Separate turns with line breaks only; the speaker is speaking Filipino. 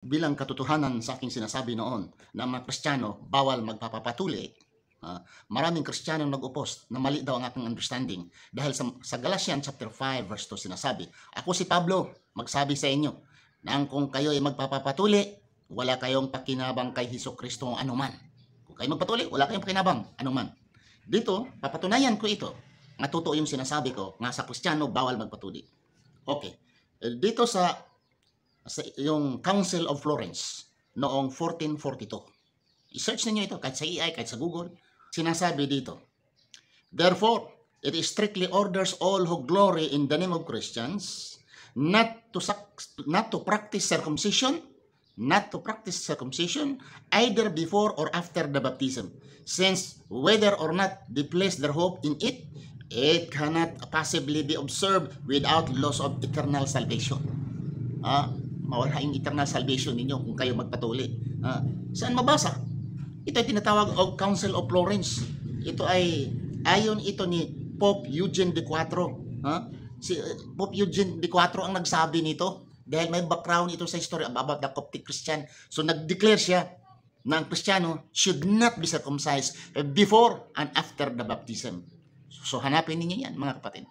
Bilang katotohanan sa aking sinasabi noon na ang mga Kristiyano bawal magpapapatuli, maraming Kristiyano nag-opos na mali daw ang aking understanding dahil sa Galatians chapter 5 verse 2 sinasabi, ako si Pablo, magsabi sa inyo na kung kayo ay magpapapatuli, wala kayong pakinabang kay Hesukristo anuman. Kung kayo magpatuli, wala kayong pakinabang anuman. Dito, papatunayan ko ito. Nga totoo yung sinasabi ko, nga sa Kristiyano bawal magpatuli. Okay. Dito sa yung Council of Florence noong 1442. I-search niyo ito kahit sa AI, kahit sa Google. Sinasabi dito, therefore, it strictly orders all who glory in the name of Christians not to practice circumcision, either before or after the baptism, since whether or not they place their hope in it, it cannot possibly be observed without loss of eternal salvation. Mawala yung eternal salvation ninyo kung kayo magpatuli. Saan mabasa? Ito ay tinatawag o Council of Florence. Ito ay ayon ito ni Pope Eugene IV. Si Pope Eugene IV ang nagsabi nito dahil may background ito sa history about the Coptic Christian. So nag-declare siya na ang Kristiyano should not be circumcised before and after the baptism. So hanapin ninyo yan mga kapatid.